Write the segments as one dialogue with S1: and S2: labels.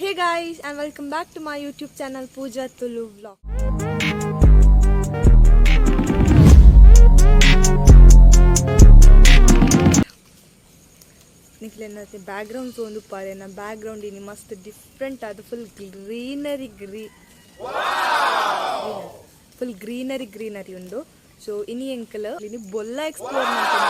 S1: Hey guys, and welcome back to my YouTube channel Pooja Tulu vlog. ನಿಕ್ಲೇನತ್ತೆ background ತೋಂದು ಪಾರೆ ನಾ background ಇನಿ ಮಸ್ತ್ ಡಿಫ್ರೆಂಟ್ ಆದ ಫುಲ್ ಗ್ರೀನರಿ ಉಂಡು. ಸೊ ಇನಿ ಎಂಕಲ್ ಇನಿ ಬೊಲ್ಲ ಎಕ್ಸ್ಪ್ಲೋರ್ ಮಾಡ್ತೀನಿ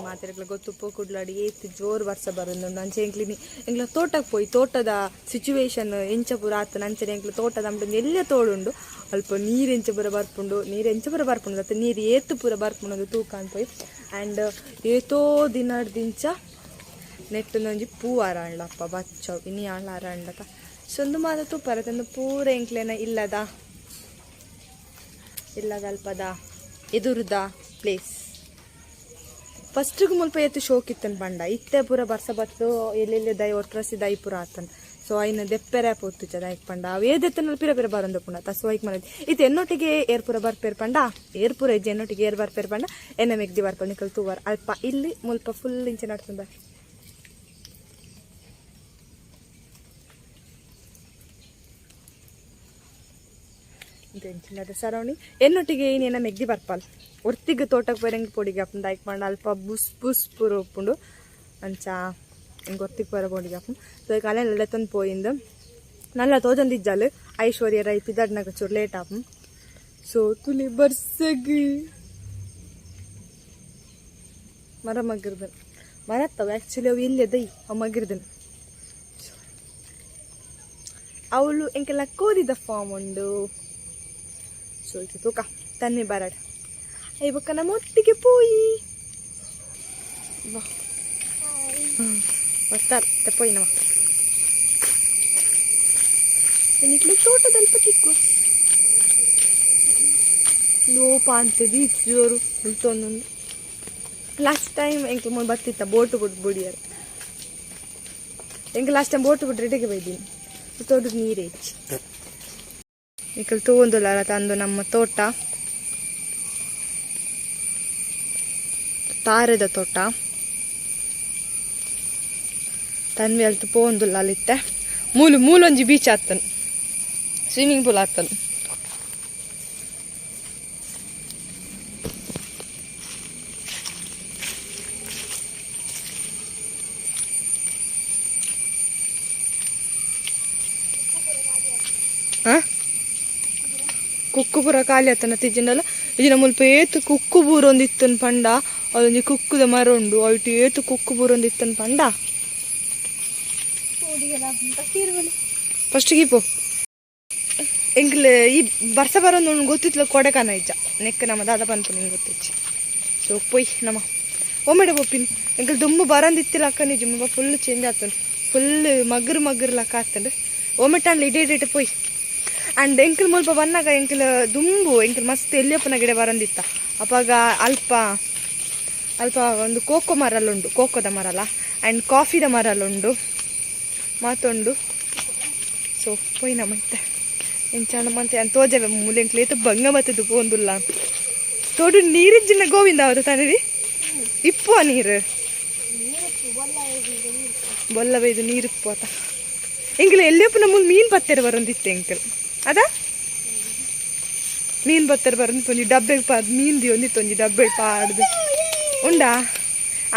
S1: ಮಾತಾಡಕ್ಲ ಗೊತ್ತುಪ್ಪು ಕುಡ್ಲಾಡಿ ಏತ್ ಜೋರ್ ವರ್ಷ ಬರೋದು ನಂಚೆ ಎಂಕ್ಲ ತೋಟಕ್ಕೆ ಪೋಯಿ ತೋಟದ ಸಿಚುವೇಶನ್ ಎಂಚ ಪೂರ ಆತ ನಂಚೆ ಎಂಕ್ಲ ತೋಟದ ಅಂಬ ಎಲ್ಲ ತೋಡುಂಡು ಅಲ್ಪ ನೀರು ಎಂಚ ಪೂರ ಬರ್ಪುಂಡು ಮತ್ತೆ ನೀರು ಏತು ಪೂರ ಬರ್ಪುಂಡು ತೂಕ ಅನ್ಪೋಯಿ ಆ್ಯಂಡ್ ಏತೋ ದಿನದಿಂಚ ನೆಟ್ಟೊಂದೊಂಜಿ ಪೂ ಆರಾಂಡ್ಲಪ್ಪ ಬಚ್ಚವು ಇನಿ ಆಂಡ್ಲ ಆರಾಂಡ್ಲಕ ಸೊಂದು ಮಾತ ತೂಪರ ತಂದು ಪೂರ ಎಂಕ್ಲೇನ ಇಲ್ಲದಲ್ಪದ ಎದುರುದ ಪ್ಲೇಸ್ ಫಸ್ಟ್ಗೆ ಮುಲ್ಪ ಏತು ಶೋಕ್ ಇತ್ತನ್ ಪಂಡ ಇತ್ತೆ ಪೂರ ಬರ್ಸ ಬತ್ತು ಎಲ್ಲೆಲ್ಲಿ ದೈ ಒಟ್ರಸಿ ದೈ ಪೂರ ಆತನ್ ಸೊ ಐನ ದೆಪ್ಪೆರೆ ಪೋತುಚ್ಚ ದೈಕ್ ಪಂಡ ಅವೇದೆತ್ತನಲ್ಲಿ ಪಿರ ಬರಂದು ಪುಣ ತಸು ವೈಕ್ ಮನದಿ ಇದು ಎನ್ನೊಟ್ಟಿಗೆ ಏರ್ಪುರ ಬರ್ಪೇರ್ ಪಂಡ ಏರ್ಪುರ ಇಜ್ಜಿ ಎನ್ನೊಟ್ಟಿಗೆ ಏರ್ ಬರ್ಪೇರ್ ಪಂಡ ಎನ್ನ ಮೆಗ್ದಿ ಬರ್ಪಂಡ ನಿಕಲ್ ತೂವರ್ ಅಲ್ಪ ಇಲ್ಲಿ ಮುಲ್ಪ ಫುಲ್ ಇಂಚೆ ನಡ್ತಂದ ಇಂಚಿನದ ಸರೌಂಡಿಂಗ್ ಎನ್ನೊಟ್ಟಿಗೆ ಏನೇನ ಮೆಗ್ದಿ ಬರ್ಪಲ್ ಒರ್ತಿಗೆ ತೋಟಕ್ಕೆ ಬರಂಗೆ ಪೊಡಿಗೆ ಅಪ್ಪನ ದೈಕ್ ಪಂಡ ಅಲ್ಪ ಬುಸ್ ಪೂರ ಉಪ್ಪುಂಡು ಅಂಚ ಹಿಂಗೆ ಒರ್ತಿಗೆ ಬರ ಪೊಡಿಗೆ ಅಪ್ಪು ಸೊ ಈಗ ಅಲ್ಲೆಲ್ಲ ತಂದು ಪೋಯಿಂದು ನಲ್ಲ ತೋಜಂದಿಜ್ಜಲ್ ಐಶ್ವರ್ಯ ರೈ ಪಿದಡ್ನಾಗ ಚೂರು ಲೇಟ್ ಆಪು ಸೊ ತುಲಿ ಬರ್ಸಗಿ ಮರ ಮಗಿರ್ದನ್ ಮರತ್ತವ ಆ್ಯಕ್ಚುಲಿ ಅವು ಇಲ್ಲೇ ದೈ ಅವು ಮಗಿರ್ದನ್ ಅವಳು ಎಂಕೆಲ್ಲ ಕೋರಿದ ಫಾರ್ಮ್ ಉಂಡು ಸೊ ಇದು ತೂಕ ತನ್ನಿ ಬರಡ್ ಐಬಕ್ಕ ನಮ್ಮ ಒಟ್ಟಿಗೆ ಪೋಯಿ ಬರ್ತಾರೆ ಪೋಯಿ ನಮ್ಮ ನಿಕ್ಲಿ ತೋಟದಲ್ಪ ತಿಕ್ಕು ಲೋಪ ಅಂತದಿ ಜೋರು ಉಳ್ತೊಂದೊಂದು ಲಾಸ್ಟ್ ಟೈಮ್ ಎಂಕ್ ಮುಂದೆ ಬರ್ತಿತ್ತ ಬೋಟು ಬಿಟ್ಟು ಬಿಡಿಯಾರ ಎಂಕ್ ಲಾಸ್ಟ್ ಟೈಮ್ ಬೋಟು ಬಿಟ್ಟು ರೆಡಿಗೆ ಬೈದೀನಿ ತೋಟದ ನೀರೇ ಹೆಚ್ಚಿ ನಿಕಲ್ ತಗೊಂದುಲ್ಲ ತಂದು ನಮ್ಮ ತೋಟ ತಾರದ ತೋಟ ತನ್ವಿ ಅಲ್ತು ಪೋಂದುಲ್ಲ ಅಲ್ಲಿತ್ತೆ ಮೂಲೊಂಜಿ ಬೀಚ್ ಆತನು ಸ್ವಿಮ್ಮಿಂಗ್ ಪೂಲ್ ಆತನು ಕುಕ್ಕು ಪೂರ ಖಾಲಿ ಆತನ ತಿಜ್ಜಿಂಡಲ್ಲ ಇಜಿನ ಮುಲ್ಪ ಏತು ಕುಕ್ಕು ಬೂರೊಂದಿತ್ತನ್ ಪಂಡ ಅದೊಂದು ಕುಕ್ಕುದ ಮರ ಉಂಡು ಅಯ್ಟು ಏತು ಕುಕ್ಕು ಬೂರೊಂದಿತ್ತನ್ ಪಂಡ ಫಸ್ಟ್ ಗೀಪು ಎಂಕ್ಲ ಈ ಬರ್ಸ ಬರೋದು ಗೊತ್ತಿತ್ಲ ಕೊಡೆಕಾನ ಇಜ್ಜ ನೆಕ್ ನಮ್ಮ ದಾದ ಬಂತು ನಿಂಗೆ ಗೊತ್ತಿಚ್ಚಿ ಸೊ ಪೊಯ್ ನಮ್ಮ ಒಮ್ಮೆಡೆ ಪೊಪ್ಪಿನಿ ಎಂಕ್ಲ ದುಂಬು ಬರೋಂದಿತ್ತಿಲ್ಲ ಅಕ್ಕ ನಿಜ ಮುಂಬ ಫುಲ್ ಚೇಂಜ್ ಆತನು ಫುಲ್ ಮಗ್ರು ಲಕ್ಕ ಆತಂಡು ಒಮ್ಮೆಟ್ಟಂಡ್ಲ ಇಡೀ ಪೊಯ್ ಆ್ಯಂಡ್ ಎಂಕಲ್ ಮುಲ್ಪ ಬನ್ನಾಗ ಎಂಕಲ್ ದುಂಬು ಎಂಕಲ್ ಮಸ್ತ್ ಎಲ್ಲಿಯಪ್ಪನ ಗಿಡ ಬರಂದಿತ್ತ ಅಪ್ಪಾಗ ಅಲ್ಪ ಒಂದು ಕೋಕೋ ಮರಲ್ಲುಂಡು ಕೋಕೋದ ಮರಲ್ಲ ಆ್ಯಂಡ್ ಕಾಫಿದ ಮರಲ್ಲುಂಡು ಮಾತೊಂಡು ಸೊ ಪೋಯ್ನ ಮತ್ತೆ ಎಂಚಾಣ ಮತ್ತೆ ಅಂತ ತೋಜವೆ ಮೂಲೆ ಎಂಕ್ಲೇತು ಬಂಗ ಬತ್ತದು ಪೋಂದುಲ್ಲ ತೋಡು ನೀರಿಜ್ಜಿನ ಗೋವಿಂದ ಅವರು ತಾನಿರಿ ಇಪ್ಪುವ ನೀರು ಬೊಲ್ಲ ಬೈದು ನೀರಿಪ್ಪು ಆತ ಎಂಕಲ್ ಎಲ್ಲಿಯಪ್ಪನ ಮೂಲ ಮೀನು ಪತ್ತೆರ ಬರಂದಿತ್ತೆ ಎಂಕಲ್ ಅದ ಮೀನು ಬತ್ತರ ಬರಂದು ಒಂಜಿ ಡಬ್ಬೆಗೆ ಮೀನು ಒಂದಿತ್ತು ಒಂಜಿ ಡಬ್ಬೆಗೆ ಪಾಡ್ದು ಉಂಡಾ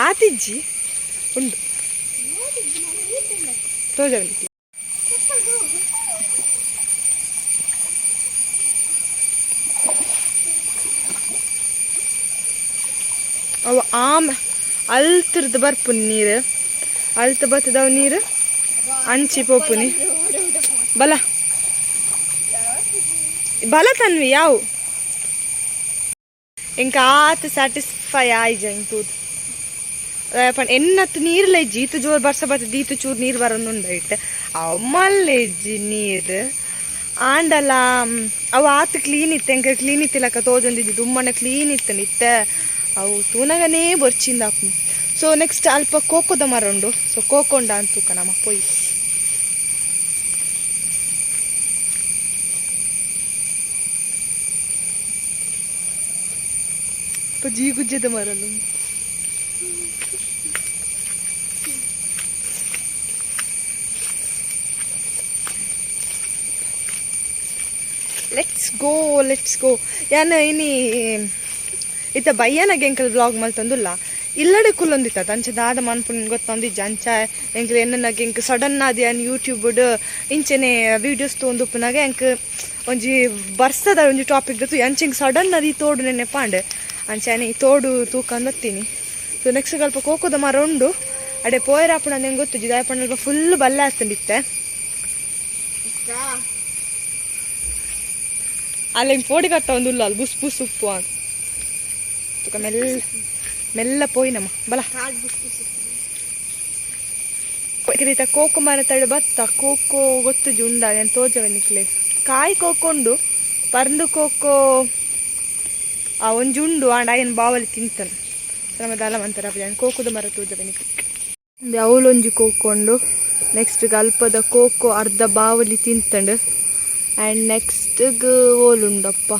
S1: ಆತಿಜ್ಜಿ ಉಂಡು ತೋಜವನಿ ಅವು ಅಲ್ತಿರ್ದು ಬರ್ಪುನಿ ನೀರು ಅಲ್ತು ಬತ್ತದವು ನೀರು ಅಂಚಿ ಪೋಪುನಿ ಬಲ ತನ್ವಿ ಯಾವು ಇಂಕ ಆತ ಸ್ಯಾಟಿಸ್ಫೈ ಆಯ್ಜ ಇಂತೂದು ಎನ್ನತ್ತು ನೀರ್ಲ ಇಜ್ಜಿ ಈತು ಜೋರು ಬರ್ಸ ಬರ್ತದೆ ಈತು ಚೂರು ನೀರು ಬರೋದು ಇಟ್ಟು ಅಮ್ಮಲ್ಲ ಇಜ್ಜಿ ನೀರು ಆಂಡಲ್ಲ ಅವು ಆತು ಕ್ಲೀನ್ ಇತ್ತು ಎಂಕ ಕ್ಲೀನ್ ಇತ್ತಿಲ್ಲಕ್ಕ ತೋಜೊಂದಿದ್ದು ದುಮ್ಮನೆ ಕ್ಲೀನ್ ಇತ್ತು ನಿತ್ತೆ ಅವು ತೂನಗನೇ ಬರ್ಚಿಂದ ಸೊ ನೆಕ್ಸ್ಟ್ ಅಲ್ಪ ಕೋಕೋದ ಮರ ಉಂಡು ಸೊ ಕೋಕೊಂಡ ಅಂತೂಕ ನಮ್ಮ ಪೊಯ್ ಜೀಗುಜ್ಜದ ಮರಲು ಲೆಟ್ಸ್ ಗೋ ಯಾನ ಇನಿ ಇತ್ತ ಬಯ್ಯನಾಗ ಎಂಕಲ್ ವ್ಲಾಗ್ ಮಲ್ತಂದುಲ್ಲ ಇಲ್ಲಡೆ ಕುಲ್ಲೊಂದಿತ್ತ ಅಂಚ ದಾದ ಮನ್ಪುನ್ ಗೊತ್ತೊಂದಿಜ್ಜ ಅಂಚ ಎಂಕ್ಲು ಎನ್ನನಾಗ ಎಂಕ್ ಸಡನ್ ಆದಿ ಅನ್ ಯೂಟ್ಯೂಬ್ಡ್ ಇಂಚನೆ ವೀಡಿಯೋಸ್ ತೊಂದುಪ್ಪುನಾಗ ಎಂಕ್ ಒಂಜಿ ಬರ್ಸದ ಒಂಜಿ ಟಾಪಿಕ್ ದತ್ತು ಅಂಚ ಎಂಕ್ ಸಡನ್ ಆದಿ ತೋಡು ನೆನ್ನೆ ಪಾಂಡೆ ಅಂಚನೆ ಈ ತೋಡು ತೂಕಂದು ಹತ್ತೀನಿ ಸೊ ನೆಕ್ಸ್ಟ್ ಸ್ವಲ್ಪ ಕೋಕೋದ ಮರ ಉಂಡು ಅಡೆ ಪೋಯರಾಪುಣ ನಂಗೆ ಗೊತ್ತಿದ್ದು ದಾಯಪಣ್ಣ ಫುಲ್ ಬಲ್ಲೆ ಆಗ್ತಂಡಿತ್ತೆ ಅಲ್ಲಿ ಹಿಂಗೆ ಪೋಡಿ ಕಟ್ಟ ಒಂದುಲ್ಲ ಅಲ್ಲಿ ಬುಸ್ ಬುಸ್ ಉಪ್ಪು ಅಂತ ಮೆಲ್ಲ ಪೋಯಿ ನಮ್ಮ ಬಲ ರೀತ ಕೋಕೋ ಮರ ತಡೆ ಬತ್ತ ಕೋಕೋ ಗೊತ್ತು ಉಂಡ ನಾನು ತೋಜವೆ ನಿಕ್ಲೆ ಕಾಯಿ ಕೋಕೊಂಡು ಪರ್ಂದು ಕೋಕೋ ಆ ಒಂಜಿ ಉಂಡು ಆಂಡ ಆಯನ ಬಾವಲಿ ತಿಂತನು ನಮ್ಮದು ಅಲ್ಲ ಮಂತರ ಕೋಕೋದ ಮರ ತೋಜವೆ ನಿಕ್ಲೆ ಅವಳೊಂಜಿ ಕೋಕೊಂಡು ನೆಕ್ಸ್ಟ್ ಅಲ್ಪದ ಕೋಕೋ ಅರ್ಧ ಬಾವಲಿ ತಿಂತಂಡು ಆ್ಯಂಡ್ ನೆಕ್ಸ್ಟ್ ಓಲುಂಡಪ್ಪ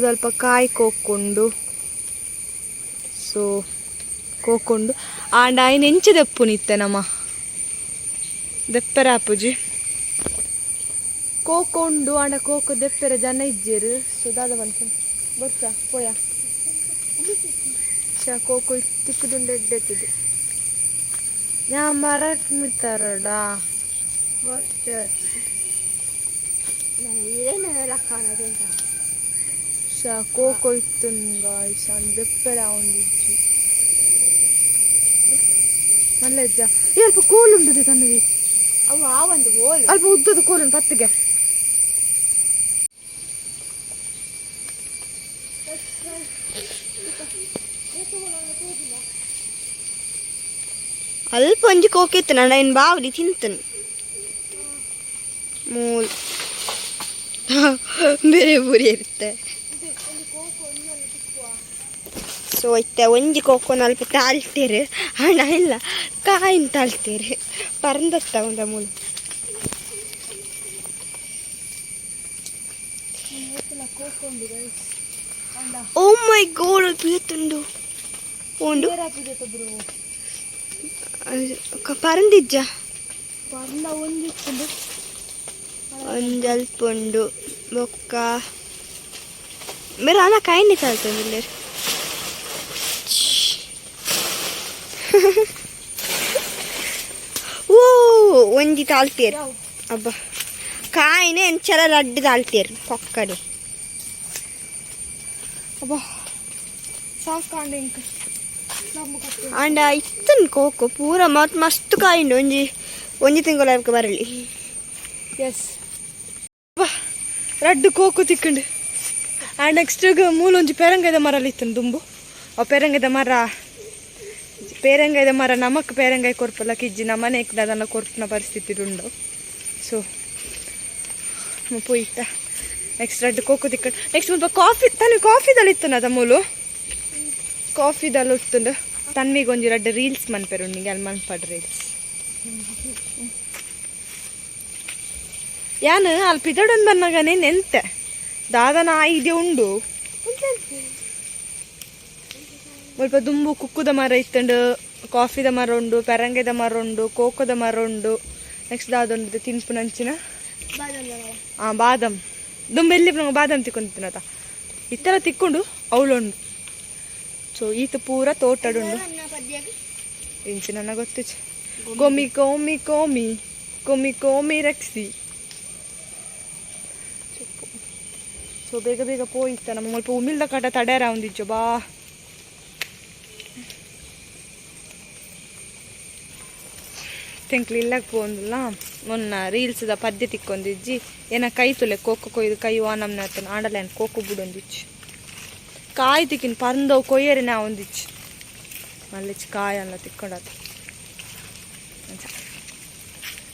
S1: ಅಲ್ಪ ಕಾಯಿ ಕೋಕೊಂಡು ಸೊ ಕೋಕೊಂಡು ಆಂಡ ಆಯ್ನ ಎಂಚ ದೆಪ್ಪು ನಿತ್ತೆ ನಮ್ಮ ದೆಪ್ಪರ ಆಪುಜಿ ಕೋಕೊಂಡು ಆಂಡ ಕೋಕೋ ದೆಪ್ಪರ ಜನ ಇಜ್ಜೇರು ಸೊ ದಾದ ಬಂತ ಬರ್ತಾ ಪೋಯ ಕೋಕೋ ತಿಕ್ಕುದುಂಡು ಎಡ್ಡೆತ್ತಿದ್ದು ಯಾ ಮರ ಮಿತ್ತಾರಡಾ ಕೋಕೋ ಇತ್ತು ದೆಪ್ಪರ ಒಂದಿಜ್ಜಿ ಮಲ್ಲಜ್ಜ ಅಲ್ಪ ಕೋಲುಂಡು ತನ್ನವಿ ಅಲ್ಪ ಉದ್ದದ ಕೋಲುಂಡು ಪತ್ತಿಗೆ
S2: ಅಲ್ಪ ಒಂಜಿ ಕೋಕಿತ್ತು ನಾನು ಇನ್ನು ಬಾವಲಿ ತಿಂತನು ಮೂಲ್ ಬೇರೆ ಬುರಿ ಇರುತ್ತೆ ಸೊ ಇತ್ತೆ ಒಂಜಿ ಕೋಕೋನ ಅಲ್ಪ ತಾಳ್ತೀರಿ ಹಣ ಇಲ್ಲ ಕಾಯಿನ ತಾಳ್ತೀರಿ ಪರಂದತ್ತ ಒಂದ ಮೂಲ ಓ ಮೈ ಗಾಡ್ ಬೀಳ್ತುಂಡು ಉಂಡು ಪರಂದಿಜ್ಜ ಒಂದಲ್ಪ ಉಂಡು ಬೊಕ್ಕ ಮೇರೆ ಅಲ್ಲ ಕಾಯಿನಿ ತಾಳ್ತಂದಿಲ್ಲ ಓ ಒಂಜಿ ತಾಳ್ತೀರ್ ಅಬ್ಬ ಕಾಯಿನೇ ಎಂಚಲ ಲಡ್ಡು ತಾಳ್ತೀರ್ ಪೊಕ್ಕಡಿ ಅಬ್ಬ ಸಾಕಾಂಡ ಇಂಕ ಆಂಡ ಇತ್ತನ್ ಕೋಕೋ ಪೂರ ಮಸ್ತ್ ಕಾಯಿಂಡು ಒಂಜಿ ತಿಂಗಳ ಬರಲಿ
S1: ಎಸ್ ರಡ್ಡು ಕೋಕು ತಿಕ್ಕಂಡು ಆ್ಯಂಡ್ ನೆಕ್ಸ್ಟ್ ಮೂಲೊಂಜಿ ಪೇರಂಗೈದ ಮರಲ್ಲಿ ಇತ್ತನು ದುಂಬು ಆ ಪೇರಂಗೈದ ಮರ ನಮಕ್ ಪೇರಂಗಾಯಿ ಕೊರ್ಪಲ್ಲ ಕಿಜ್ಜಿ ನಮ್ಮನೆ ಅದನ್ನ ಕೊರ್ಪಿನ ಪರಿಸ್ಥಿತಿ ಉಂಡು ಸೊ ಪೋಯ್ತ ನೆಕ್ಸ್ಟ್ ರಡ್ಡು ಕೋಕು ತಿಕ್ಕಂಡು ನೆಕ್ಸ್ಟ್ ಸ್ವಲ್ಪ ಕಾಫಿದಲ್ಲಿ ಇತ್ತನ ಅದ ಮೂಲು ಕಾಫಿದಲ್ಲಿ ಉತ್ತುಂಡು ತನ್ವಿಗೆ ಒಂಜಿ ರಡ್ಡು ರೀಲ್ಸ್ ಮನ್ಪೆರು ನಿಂಗೆ ಅಲ್ಲಿ ಮನ್ಪಡ್ ರೀಲ್ಸ್ ಯಾನು ಅಲ್ಲಿ ಪಿದಡನ್ ಬಂದಾಗನೇ ನೆಂತೆ ದಾದನ ಐಡಿಯಾ ಉಂಡು ಸ್ವಲ್ಪ ದುಂಬು ಕುಕ್ಕುದ ಮರ ಇತ್ತಂಡು ಕಾಫಿದ ಮರ ಉಂಡು ಪೆರಂಗೆದ ಮರ ಉಂಡು ಕೋಕೋದ ಮರ ಉಂಡು ನೆಕ್ಸ್ಟ್ ದಾದೊಂದು ತಿನ್ಪು ನಂಚಿನ ಬಾದಾಮ್ ದುಂಬು ಎಲ್ಲಿ ನಂಗೆ ಬಾದಾಮ್ ತಿಕ್ಕೊಂಡು ತಿನ್ನತ ಇತ್ತೆಲ್ಲ ತಿಕ್ಕೊಂಡು ಅವಳುಂಡು ಸೊ ಈತ ಪೂರ ತೋಟಡುಂಡು ಇಂಚು ನನ್ನ ಗೊತ್ತು ಕೋಮಿ ಕೋಮಿ ಕೋಮಿ ಕೋಮಿ ಕೋಮಿ ರಕ್ಷಿ ಸೊ ಬೇಗ ಬೇಗ ಪೋಯ್ತ ನಮ್ಮ ಸ್ವಲ್ಪ ಉಮಿಲ್ದ ಕಟ ತಡ್ಯಾರ ಒಂದಿಜ್ಜು ಬಾ ತೆಂಕ್ಲಿ ಇಲ್ಲಕ್ಕೆ ಪೋಂದಿಲ್ಲ ಮೊನ್ನ ರೀಲ್ಸ್ದ ಪದ್ಯ ತಿಕ್ಕೊಂದಿಜ್ಜಿ ಏನ ಕೈ ತುಲೆ ಕೋಕೋ ಕೊಯ್ದು ಕೈ ವಾನಮ್ನ ಆತನ ಆಡಲ್ಲ ಏನು ಕೋಕೋ ಬಿಡೊಂದಿಚ್ಚು ಕಾಯಿ ತಿಕ್ಕಿನ ಪರಂದವು ಕೊಯ್ಯರೆ ನಾ ಒಂದಿಚ್ಚು ಮಲ್ಲಿಚ್ಚು ಕಾಯಲ್ಲ ತಿಕ್ಕೊಂಡಾತ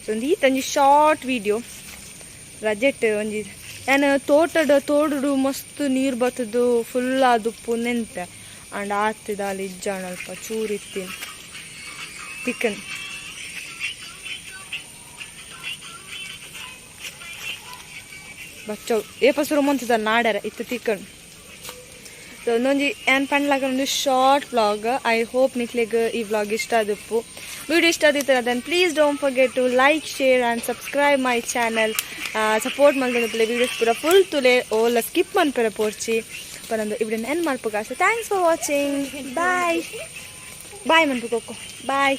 S1: ಒಂದು ಈತಂಜಿ ಶಾರ್ಟ್ ವಿಡಿಯೋ ರಜೆಟ್ ಒಂಜಿ ಏನು ತೋಟಡು ಮಸ್ತ್ ನೀರು ಬತ್ತದು ಫುಲ್ ಆದುಪ್ಪು ನೆಂತೆ ಅಂಡ್ ಆತಿದ ಅಲ್ಲಿ ಇಜ್ಜಾಣ ಅಲ್ಪ ಚೂರಿತ್ತೀನಿ ತಿಕ್ಕನ್ ಬಚ್ಚವು ಏಪಸರು ಮಂತದ ನಾಡ್ಯಾರ ಇತ್ತು ತಿಕ್ಕಣ್ ಸೊ ಒಂದೊಂದು ಏನು ಪಂಡ್ಲಾಗ ಒಂದು ಶಾರ್ಟ್ ವ್ಲಾಗ್. ಐ ಹೋಪ್ ನಿಕ್ಲಿಗೆ ಈ ವ್ಲಾಗ್ ಇಷ್ಟ ಆದಪ್ಪು. ವಿಡಿಯೋ ಇಷ್ಟ ಆದಿತ್ತು ಅದನ್ನು please don't forget to like share and subscribe my channel. Support ಮಾಡ್ಕೊಂಡು ವೀಡಿಯೋಸ್ ಪೂರ ಫುಲ್ ತುಲೆ ಓಲ್ಲ ಸ್ಕಿಪ್ ಮನ್ಪೆರ ಪೋರ್ಚಿ ಪರೊಂದು ಇವಿಡನ್ನು ಎಂಡ್ ಮಾಡ್ಬೇಕು. Thanks for watching. Bye bye ಮನ್ಪು ಕೊಕ್ಕೋ ಬಾಯ್.